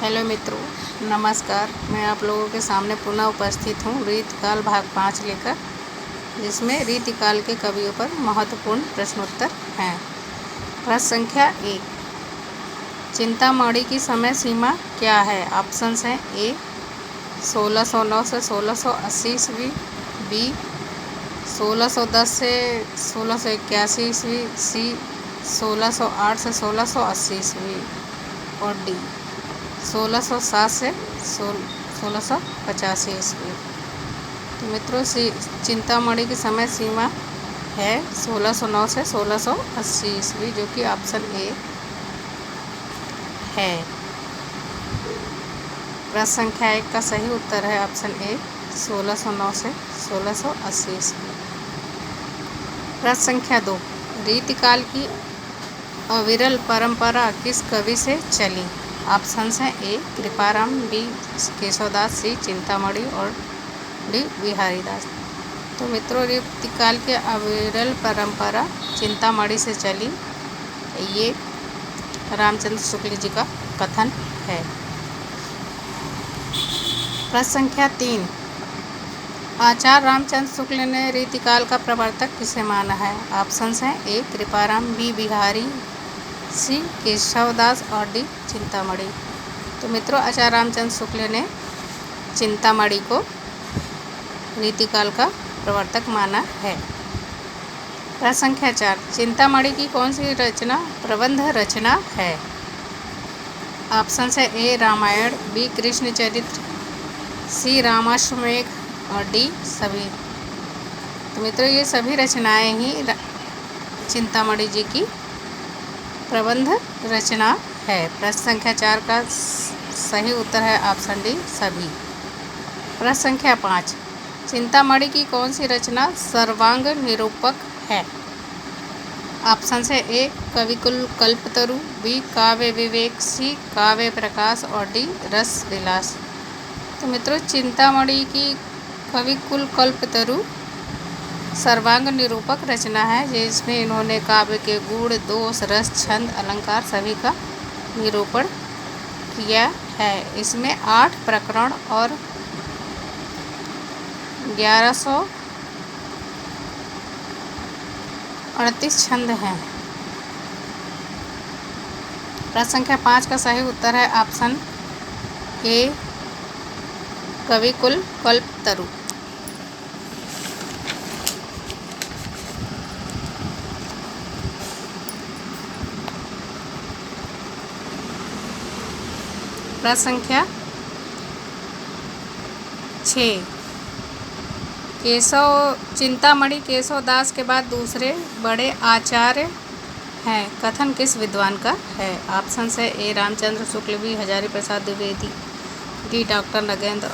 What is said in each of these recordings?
Hello मित्रों, नमस्कार। मैं आप लोगों के सामने पुनः उपस्थित हूँ रीतिकाल भाग 5 लेकर, जिसमें रीतिकाल के कवियों पर महत्वपूर्ण प्रश्नोत्तर हैं। प्रश्न संख्या 1, चिंतामणि की समय सीमा क्या है? ऑप्शंस हैं: ए 1609 से 1680 ईस्वी, बी 1610 से 1681 ईस्वी, सी 1608 से 1680 ईस्वी और डी 1607 से 1685 ईस्वी। तो मित्रों, चिंतामणि की समय सीमा है 1609 से 1680 ईस्वी, जो कि ऑप्शन ए है। प्रश्न संख्या 1 का सही उत्तर है ऑप्शन ए 1609 से 1680 ईस्वी। प्रश्न संख्या 2, रीतिकाल की अविरल परंपरा किस कवि से चली? ऑप्शंस हैं: ए कृपाराम, बी केशवदास, सी चिंतामणि और डी बिहारीदास। तो मित्रों, रीतिकाल के अविरल परंपरा चिंतामणि से चली, ये रामचंद्र शुक्ल जी का कथन है। प्रश्न संख्या 3, आचार्य रामचंद्र शुक्ल ने रीतिकाल का प्रवर्तक किसे माना है? ऑप्शंस हैं: ए कृपाराम, बी बिहारी, सी केशवदास और डी चिंतामणि। तो मित्रों, आचार्य रामचंद्र शुक्ल ने चिंतामणि को रीतिकाल का प्रवर्तक माना है। प्रश्न संख्या 4, चिंतामणि की कौन सी रचना प्रबंध रचना है? ऑप्शंस है: ए रामायण, बी कृष्ण चरित्र, सी रामाश्वमेघ और डी सभी। तो मित्रों, ये सभी रचनाएं ही चिंतामणि जी की प्रबंध रचना है। प्रश्न संख्या 4 का सही उत्तर है ऑप्शन डी सभी। प्रश्न संख्या 5, चिंतामणि की कौन सी रचना सर्वांग निरूपक है? ऑप्शन है: ए कविकुल कल्पतरु, बी काव्य विवेक, सी काव्य प्रकाश और डी रस विलास। तो मित्रों, चिंतामणि की कविकुल कल्पतरु सर्वांग निरूपक रचना है, जिसमें इन्होंने काव्य के गुण, दोष, रस, छंद, अलंकार सभी का निरूपण किया है। इसमें 8 प्रकरण और 1138 छंद हैं। प्रश्न संख्या 5 का सही उत्तर है ऑप्शन ए कविकुल कल्पतरु। प्रश्न संख्या 6, चिंतामणि केशवदास के बाद दूसरे बड़े आचार्य हैं, कथन किस विद्वान का है? ऑप्शन है: ए Ramchandra Shukla, B Hazari Prasad Dwivedi, D doctor Nagendra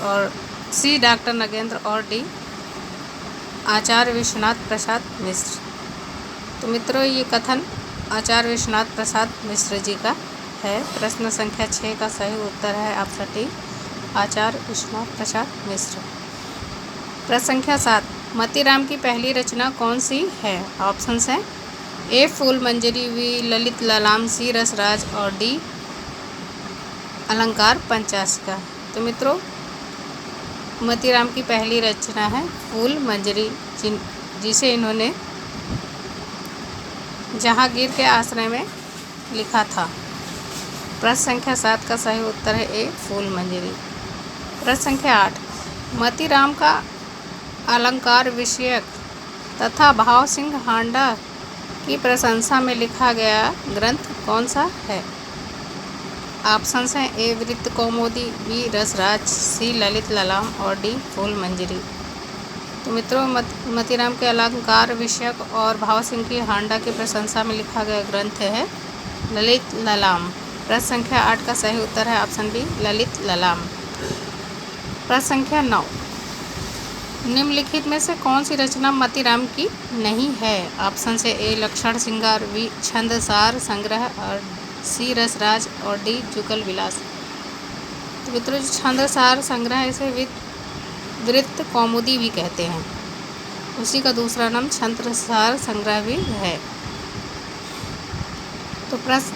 और डी आचार्य विश्वनाथ प्रसाद मिश्र। तो मित्रों, ये कथन आचार्य विश्वनाथ प्रसाद मिश्र जी का है। प्रश्न संख्या 6 का सही उत्तर है ऑप्शन डी आचार्य विश्वनाथ प्रसाद मिश्र। प्रश्न संख्या 7, मतीराम की पहली रचना कौन सी है? ऑप्शंस हैं: ए फूल मंजरी, बी ललित ललाम, सी रसराज और डी अलंकार पंचाशिका। तो मित्रों, मतीराम की पहली रचना है फूल मंजरी, जिसे इन्होंने जहांगीर के आश्रय में लिखा था। प्रश्न संख्या 7 का सही उत्तर है ए फूल मंजरी। प्रश्न संख्या 8, मतीराम का अलंकार विषयक तथा भाव सिंह हांडा की प्रशंसा में लिखा गया ग्रंथ कौन सा है? ऑप्शंस हैं: ए वृत्त कौमुदी, बी रसराज, सी ललित ललाम और डी फूल मंजरी। तो मित्रों, मतीराम के अलंकार विषयक और भाव सिंह की हांडा की प्रशंसा में लिखा गया ग्रंथ है ललित ललाम। प्रश्न संख्या 8 का सही उत्तर है ऑप्शन बी ललित ललाम। प्रश्न संख्या 9, निम्नलिखित में से कौन सी रचना मतीराम की नहीं है? ऑप्शन से: ए लक्षण श्रृंगार, बी छंदसार संग्रह और सी रसराज और डी जुगल विलास। तो मित्रों, जो छंदसार संग्रह है इसे वृत्त कौमुदी भी कहते हैं, उसी का दूसरा नाम छंदसार संग्रह भी है। तो प्रश्न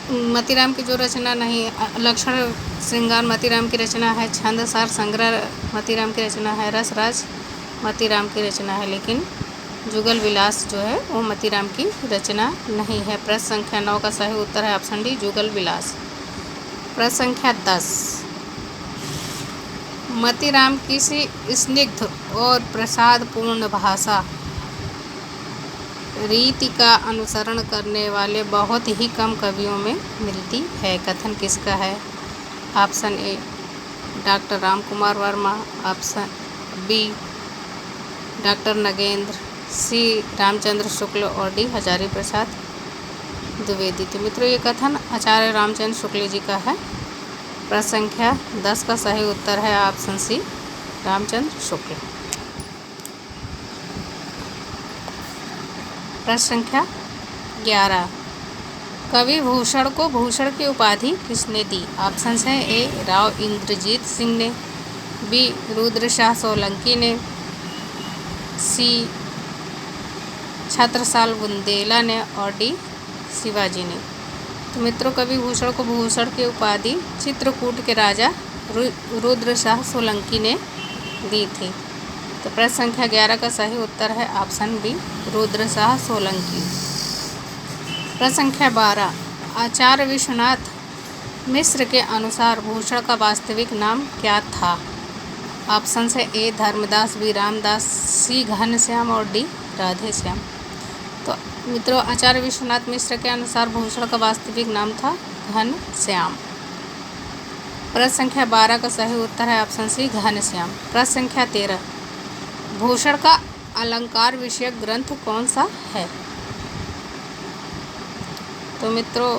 मतीराम की जो रचना नहीं, लक्षण श्रृंगार मतीराम की रचना है। छंद सार संग्रह मतीराम की रचना है। रस राज मतीराम की रचना है। लेकिन जुगल विलास जो है वो मतीराम की रचना नहीं है। प्रश्न संख्या 9 का सही उत्तर है ऑप्शन डी, जुगल विलास। प्रश्न संख्या 10, मतीराम किसी स्निग्ध और प्रसादपूर्ण भाषा रीति का अनुसरण करने वाले बहुत ही कम कवियों में मिलती है। कथन किसका है? Option A doctor Ram Kumar Verma, option B doctor Nagendra, C Ramchandra Shukla और डी हजारी प्रसाद द्विवेदी। तो मित्रों ये कथन आचार्य रामचंद्र शुक्ल जी का है। प्रश्न संख्या 10 का सही उत्तर है ऑप्शन सी, रामचंद्र शुक्ल। प्रश्न संख्या 11, कवि भूषण को भूषण की उपाधि किसने दी? ऑप्शन है ए राव इंद्रजीत सिंह ने, बी रुद्रशाह सोलंकी ने, सी छत्रसाल बुंदेला ने और डी शिवाजी ने। तो मित्रों कवि भूषण को भूषण की उपाधि चित्रकूट के राजा रुद्रशाह सोलंकी ने दी थी। तो प्रश्न संख्या 11 का सही उत्तर है ऑप्शन बी, रुद्रशाह सोलंकी। प्रश्न संख्या 12, आचार्य विश्वनाथ मिश्र के अनुसार भूषण का वास्तविक नाम क्या था? ऑप्शन है ए धर्मदास, बी रामदास, सी घनश्याम और डी राधेश्याम। तो मित्रों आचार्य विश्वनाथ मिश्र के अनुसार भूषण का वास्तविक नाम था घनश्याम। प्रश्न संख्या 12 का सही उत्तर है ऑप्शन सी, घनश्याम। प्रश्न संख्या 13, भूषण का अलंकार विषयक ग्रंथ कौन सा है? तो मित्रों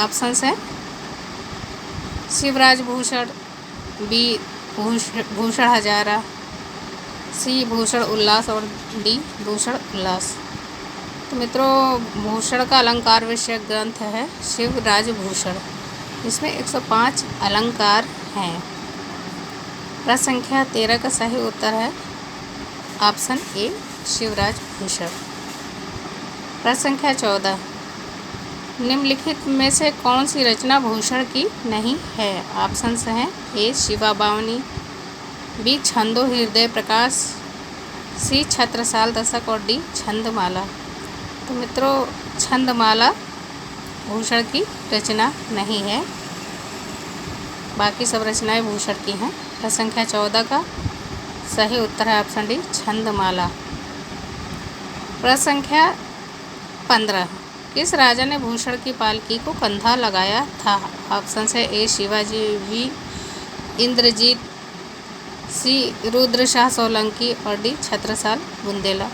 ऑप्शन है शिवराज भूषण, बी भूषण हजारा, सी भूषण उल्लास और डी भूषण उल्लास। तो मित्रों भूषण का अलंकार विषयक ग्रंथ है शिवराज भूषण। इसमें 105 अलंकार हैं। प्रश्न संख्या 13 का सही उत्तर है ऑप्शन ए, शिवराज भूषण। प्रश्न संख्या 14, निम्नलिखित में से कौन सी रचना भूषण की नहीं है? ऑप्शन हैं ए शिवा बावनी, बी छंदो हृदय प्रकाश, सी छत्रसाल दशक और डी छंदमाला। तो मित्रों छंदमाला भूषण की रचना नहीं है, बाकी सब रचनाएं भूषण की हैं। प्रश्न संख्या 14 का सही उत्तर है ऑप्शन डी, छंदमाला। प्रश्न संख्या 15, किस राजा ने भूषण की पालकी को कंधा लगाया था? ऑप्शन है ए शिवाजी, बी इंद्रजीत, सी रुद्रशाह सोलंकी और डी छत्रसाल बुंदेला।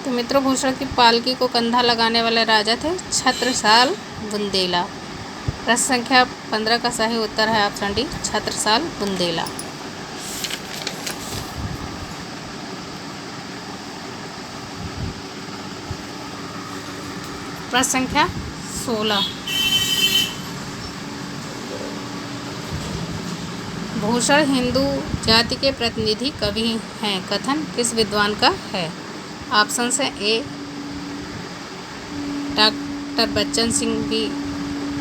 तो मित्रों भूषण की पालकी को कंधा लगाने वाले राजा थे छत्रसाल बुंदेला। प्रश्न संख्या 15 का सही उत्तर है ऑप्शन डी, छत्रसाल बुंदेला। प्रश्न संख्या 16, भूषण हिंदू जाति के प्रतिनिधि कवि हैं। कथन किस विद्वान का है? ऑप्शन है A doctor Bachchan Singh, B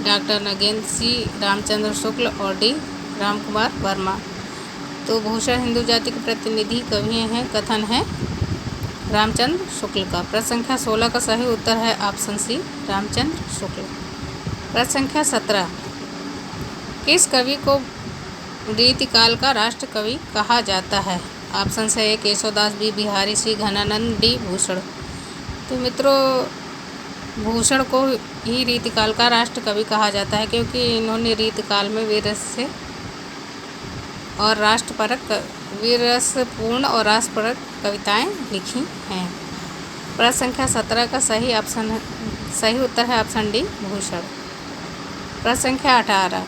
doctor Nagendra, C Ramchandra Shukla और डी राम कुमार वर्मा। तो भूषण हिंदू जाति के प्रतिनिधि कवि हैं। कथन है रामचंद्र शुक्ल का। प्रश्न संख्या 16 का सही उत्तर है ऑप्शन सी, रामचंद्र शुक्ल। प्रश्न संख्या 17, किस कवि को रीतिकाल का राष्ट्र कवि कहा जाता है? ऑप्शन है ए केशवदास, बी बिहारी, सी घनानंद, डी भूषण। तो मित्रों भूषण को ही रीतिकाल का राष्ट्र कवि कहा जाता है, क्योंकि इन्होंने रीतिकाल में वीररस और राष्ट्रपरक वीररसपूर्ण और राष्ट्रपरक कविताएं लिखी हैं। प्रश्न संख्या 17 का सही उत्तर है ऑप्शन डी, भूषण। प्रश्न संख्या 18,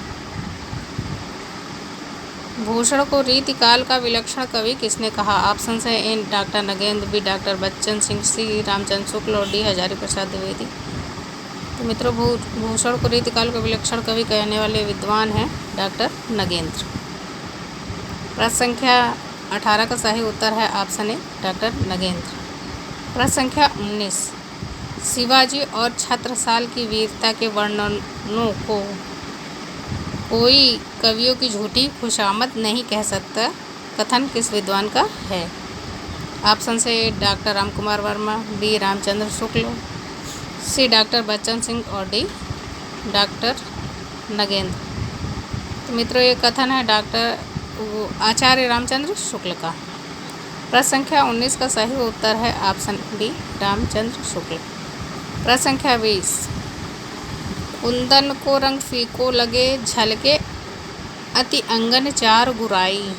भूषण को रीतिकाल का विलक्षण कवि किसने कहा? ऑप्शन है A doctor Nagendra, B doctor Bachchan Singh, C Ramchandra Shukla और डी हजारी प्रसाद द्विवेदी। तो मित्रों भूषण को रीतिकाल का विलक्षण कवि कहने वाले विद्वान हैं डॉक्टर नगेंद्र। प्रश्न संख्या 18 का सही उत्तर है ऑप्शन ए, डॉक्टर नगेंद्र। प्रश्न संख्या 19, शिवाजी और छत्रसाल की वीरता के वर्णनों को कोई कवियों की झूठी खुशामद नहीं कह सकता। कथन किस विद्वान का है? ऑप्शन से डॉक्टर रामकुमार वर्मा, बी रामचंद्र शुक्ल, सी डॉक्टर बच्चन सिंह और डी डॉक्टर नगेंद्र। तो मित्रों, ये कथन है आचार्य रामचंद्र शुक्ल का। प्रश्न संख्या 19 का सही उत्तर है ऑप्शन डी रामचंद्र शुक्ल। प्रश्न संख्या 20, कुंदन को रंग फीको लगे झलके अति अंगन चार गुराई।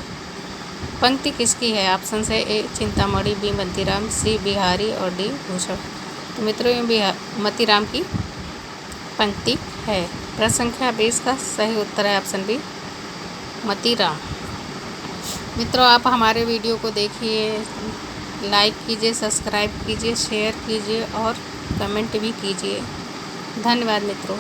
पंक्ति किसकी है? ऑप्शन से ए चिंतामणि, बी मतीराम, सी बिहारी और डी भूषण। तो मित्रों, ये मतीराम की पंक्ति है। प्रश्न संख्या 20 का सही उत्तर है ऑप्शन बी मतीराम। मित्रों, आप हमारे वीडियो को देखिए, लाइक कीजिए, सब्सक्राइब कीजिए, शेयर कीजिए और कमेंट भी कीजिए। धन्यवाद मित्रों।